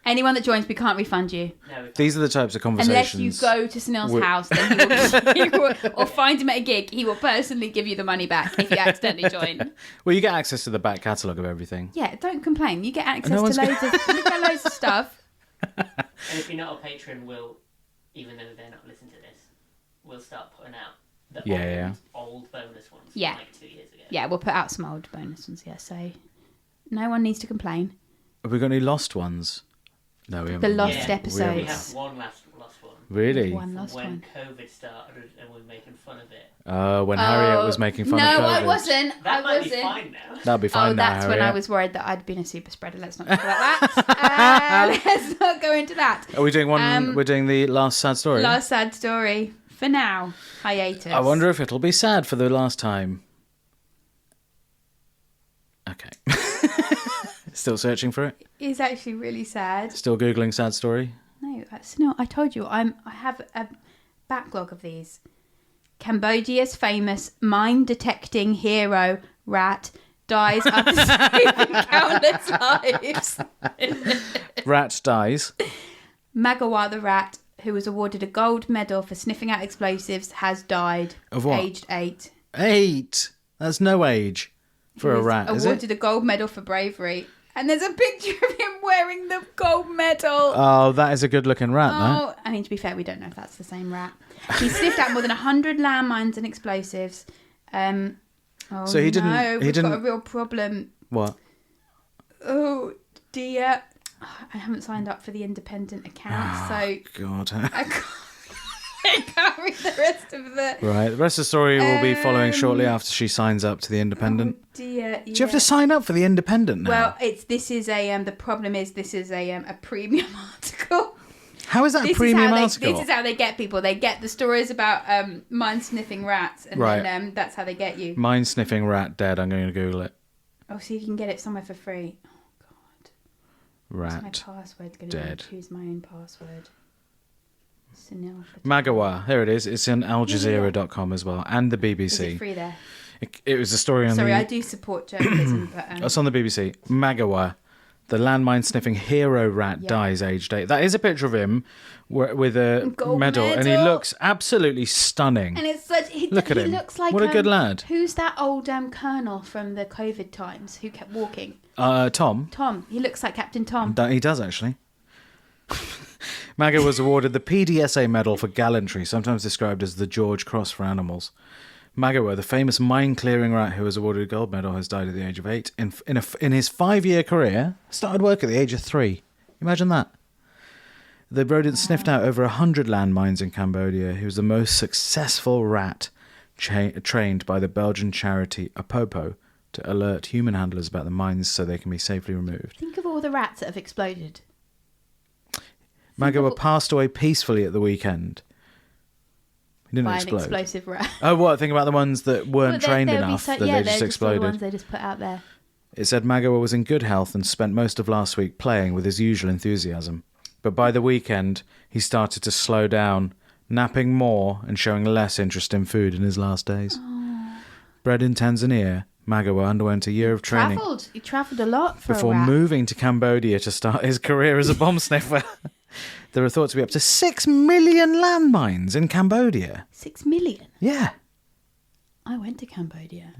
S2: Anyone that joins, we can't refund you.
S3: No,
S1: These are the types of conversations.
S2: Unless you go to Sunil's house, then he will, or find him at a gig, he will personally give you the money back if you accidentally join.
S1: Well, you get access to the back catalogue of everything.
S2: Yeah, don't complain. You get access to loads of stuff.
S3: And if you're not a patron, we'll, even though they're not listening to this, we'll start putting out the old bonus ones from like 2 years ago.
S2: Yeah, we'll put out some old bonus ones, yeah, so no one needs to complain.
S1: Have we got any lost ones? No, we haven't.
S2: The lost episodes.
S3: We have one lost one.
S1: Really?
S2: One lost
S3: when
S2: one.
S3: COVID started and we were making fun of it.
S1: When Harriet was making fun of COVID.
S2: No, I wasn't.
S3: That might be fine now.
S1: That'll be fine now,
S2: that's
S1: Harriet.
S2: when I was worried that I'd been a super spreader. Let's not talk about that. Let's not go into that.
S1: Are we doing one? We're doing the last sad story.
S2: Last sad story. For now, hiatus.
S1: I wonder if it'll be sad for the last time. Okay. Still searching for it?
S2: It's actually really sad.
S1: Still Googling sad story?
S2: No, I told you, I have a backlog of these. Cambodia's famous mine-detecting hero rat dies after saving countless lives.
S1: Rat dies.
S2: Magawa the rat, who was awarded a gold medal for sniffing out explosives, has died.
S1: Of what?
S2: Aged 8.
S1: 8? That's no age for a rat, is it?
S2: Awarded a gold medal for bravery. And there's a picture of him wearing the gold medal.
S1: Oh, that is a good-looking rat, that.
S2: I mean, to be fair, we don't know if that's the same rat. He sniffed out more than 100 landmines and explosives.
S1: So he didn't.
S2: No, we've got a real problem.
S1: What?
S2: Oh dear, I haven't signed up for the independent account, so
S1: God.
S2: I can't read the rest of the.
S1: Right, the rest of the story will be following shortly after she signs up to the independent.
S2: Oh dear.
S1: Do you have to sign up for the independent now?
S2: Well, the problem is this is a premium article.
S1: How is that a premium article?
S2: This is how they get people. They get the stories about mine-sniffing rats, and then that's how they get you.
S1: Mine-sniffing rat dead. I'm going to Google it.
S2: Oh, see if you can get it somewhere for free. Oh, God.
S1: Rat
S2: What's my password going
S1: dead.
S2: to choose my own password.
S1: Magawa. There it is. It's on aljazeera.com as well, and the BBC.
S2: Is it free there?
S1: It was a story on
S2: Sorry, I do support journalism, but...
S1: It's on the BBC. Magawa. The landmine-sniffing hero rat dies aged 8. That is a picture of him with a medal, and he looks absolutely stunning.
S2: And it's such...
S1: Look at him.
S2: He looks like...
S1: What a good lad.
S2: Who's that old colonel from the COVID times who kept walking?
S1: Tom.
S2: Tom. He looks like Captain Tom.
S1: He does, actually. Maga was awarded the PDSA Medal for Gallantry, sometimes described as the George Cross for animals. Magawa, the famous mine-clearing rat who was awarded a gold medal, has died at the age of 8. In his 5-year career, started work at the age of 3. Imagine that. The rodent sniffed out over 100 landmines in Cambodia. He was the most successful rat trained by the Belgian charity Apopo to alert human handlers about the mines so they can be safely removed.
S2: Think of all the rats that have exploded.
S1: Magawa passed away peacefully at the weekend. He didn't explode.
S2: An explosive rat.
S1: Oh, what? Think about the ones that weren't trained enough that they just exploded.
S2: The ones they just put out there.
S1: It said Magawa was in good health and spent most of last week playing with his usual enthusiasm. But by the weekend, he started to slow down, napping more and showing less interest in food in his last days.
S2: Oh.
S1: Bred in Tanzania, Magawa underwent a year of training
S2: He travelled a lot
S1: before
S2: a rat.
S1: moving to Cambodia to start his career as a bomb sniffer. There are thought to be up to 6 million landmines in Cambodia.
S2: 6 million?
S1: Yeah.
S2: I went to Cambodia.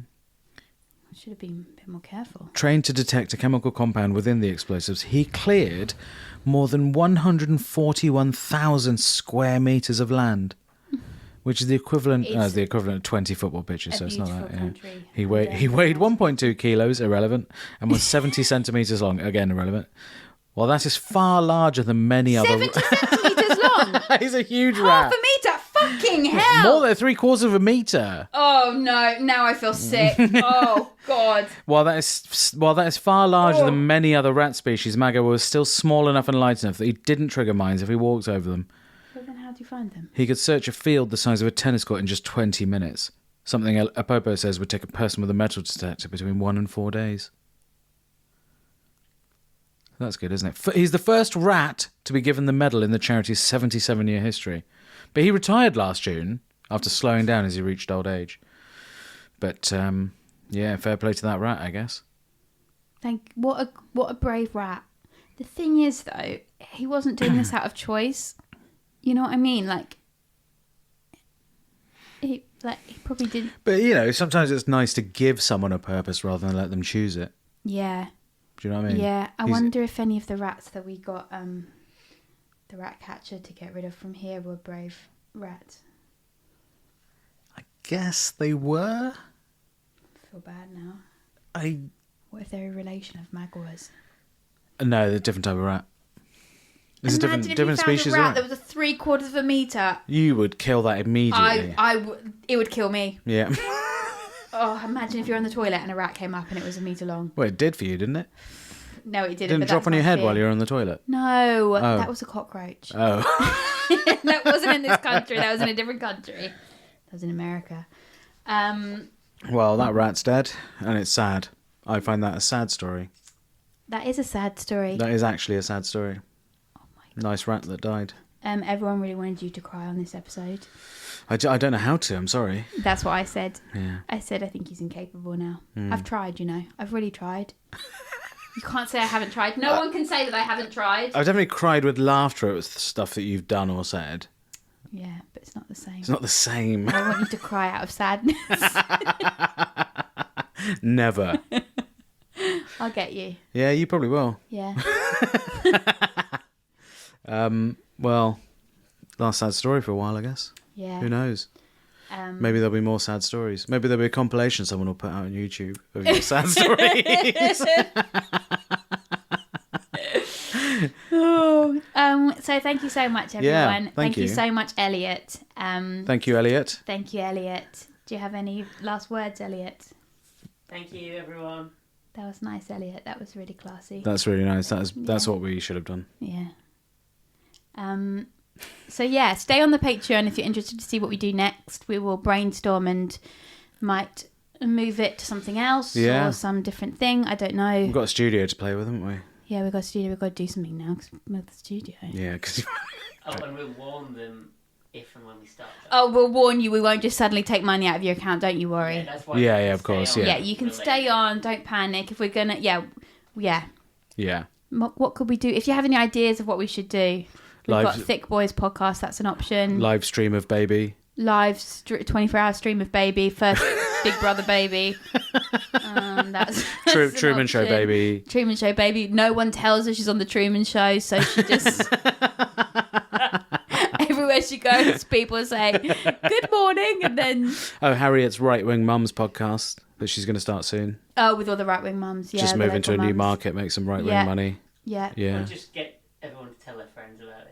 S2: I should have been a bit more careful.
S1: Trained to detect a chemical compound within the explosives, he cleared more than 141,000 square metres of land, which is the equivalent of 20 football pitches. So it's not that. Yeah. He weighed 1.2 kilos, irrelevant, and was 70 centimetres long, again irrelevant. Well, that is far larger than many
S2: 70
S1: other.
S2: centimetres long.
S1: He's a huge rat.
S2: Half a metre. Fucking hell.
S1: More than 3/4 of a metre.
S2: Oh no! Now I feel sick. Oh God.
S1: While that is far larger than many other rat species, Magawa was still small enough and light enough that he didn't trigger mines if he walked over them.
S2: Well, then how do you find them?
S1: He could search a field the size of a tennis court in just 20 minutes. Something Apopo says would take a person with a metal detector between 1 and 4 days. That's good, isn't it? He's the first rat to be given the medal in the charity's 77-year history. But he retired last June after slowing down as he reached old age. But, yeah, fair play to that rat, I guess.
S2: What a brave rat. The thing is, though, he wasn't doing this out of choice. You know what I mean? He probably didn't.
S1: But, sometimes it's nice to give someone a purpose rather than let them choose it.
S2: Yeah.
S1: Do you know what I mean?
S2: Yeah. I wonder if any of the rats that we got the rat catcher to get rid of from here were brave rats.
S1: I guess they were.
S2: I feel bad now.
S1: I
S2: What if they're a relation of Magawas?
S1: No, they're a different type of rat. There's
S2: Imagine
S1: a different
S2: if you
S1: species
S2: found a rat
S1: of
S2: that was a 3/4 of a metre.
S1: You would kill that immediately.
S2: It would kill me.
S1: Yeah.
S2: Oh, imagine if you're on the toilet and a rat came up and it was a metre long.
S1: Well, it did for you, didn't it?
S2: No, it didn't.
S1: Didn't
S2: but
S1: drop
S2: that's
S1: on your
S2: my
S1: head
S2: fear.
S1: while you were on the toilet?
S2: No, that was a cockroach.
S1: Oh.
S2: That wasn't in this country. That was in a different country. That was in America.
S1: Well, that rat's dead, and it's sad. I find that a sad story.
S2: That is a sad story.
S1: That is actually a sad story.
S2: Oh my God.
S1: Nice rat that died.
S2: Everyone really wanted you to cry on this episode.
S1: I don't know how to, I'm sorry.
S2: That's what I said.
S1: Yeah.
S2: I said I think he's incapable now. I've tried, I've really tried. You can't say I haven't tried. No one can say that I haven't tried.
S1: I've definitely cried with laughter at stuff that you've done or said.
S2: Yeah, but it's not the same.
S1: It's not the same.
S2: I want you to cry out of sadness.
S1: Never.
S2: I'll get you.
S1: Yeah, you probably will.
S2: Yeah.
S1: Well, last sad story for a while, I guess.
S2: Yeah.
S1: Who knows? Maybe there'll be more sad stories. Maybe there'll be a compilation someone will put out on YouTube of your sad stories.
S2: So thank you so much, everyone.
S1: Yeah, thank you
S2: so much, Elliot.
S1: Thank you, Elliot.
S2: Thank you, Elliot. Do you have any last words, Elliot?
S3: Thank you, everyone.
S2: That was nice, Elliot. That was really classy.
S1: That's really nice. That's what we should have done.
S2: Yeah. So yeah, stay on the Patreon if you're interested to see what we do next. We will brainstorm and might move it to something else or some different thing. I don't know.
S1: We've got a studio to play with, haven't we?
S2: Yeah, we've got a studio. We've got to do something now because we're at the studio.
S1: Yeah, because...
S3: and we'll warn them if and when we start.
S2: Oh, we'll warn you. We won't just suddenly take money out of your account. Don't you worry.
S3: Yeah, that's why
S1: yeah, of course.
S2: Yeah, you can stay on. Don't panic. If we're gonna, yeah.
S1: Yeah.
S2: What could we do? If you have any ideas of what we should do, we've got Thick Boys podcast. That's an option.
S1: Live stream of Baby.
S2: 24-hour stream of Baby. First Big Brother Baby. That's
S1: Truman Show Baby.
S2: Truman Show Baby. No one tells her she's on the Truman Show, so she just everywhere she goes, people say good morning, and then
S1: Harriet's Right Wing Mums podcast that she's going to start soon.
S2: Oh, with all the right wing mums, yeah.
S1: Just move into a new market, make some right wing money.
S2: Yeah.
S3: Or just get everyone to tell their friends about it.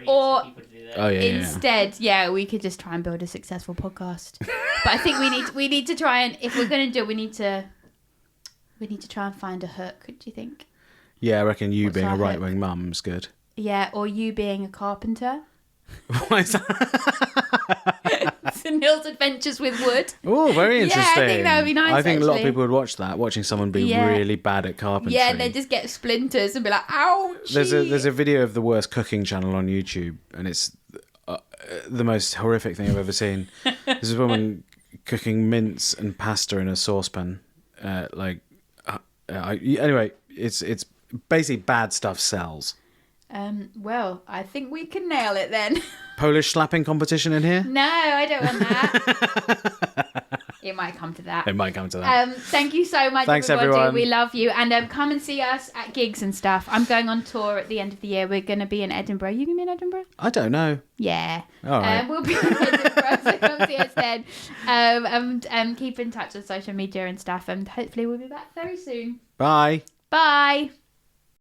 S2: Or
S3: people to do that.
S2: Instead, we could just try and build a successful podcast. But I think we need to try and, if we're going to do it, we need to try and find a hook. Do you think?
S1: Yeah, I reckon you being a
S2: our
S1: right wing mum's good.
S2: Yeah, or you being a carpenter.
S1: Why is that?
S2: So Neil's Adventures with Wood.
S1: Oh, very interesting.
S2: Yeah, I think that would be nice.
S1: I think a lot of
S2: actually.
S1: people would watch that, watching someone be really bad at carpentry.
S2: Yeah, and they just get splinters and be like, ouch.
S1: There's a video of the worst cooking channel on YouTube, and it's the most horrific thing I've ever seen. There's a woman cooking mince and pasta in a saucepan, anyway, it's basically bad stuff sells.
S2: Well, I think we can nail it then.
S1: Polish slapping competition in here?
S2: No, I don't want that. It might come to that. Thank you so much,
S1: Thanks,
S2: everybody.
S1: everyone.
S2: We love you. And come and see us at gigs and stuff. I'm going on tour at the end of the year. We're going to be in Edinburgh. You going to be in Edinburgh?
S1: I don't know.
S2: Yeah.
S1: All right.
S2: We'll be in Edinburgh, so come see us then. And keep in touch on social media and stuff. And hopefully we'll be back very soon.
S1: Bye.
S2: Bye.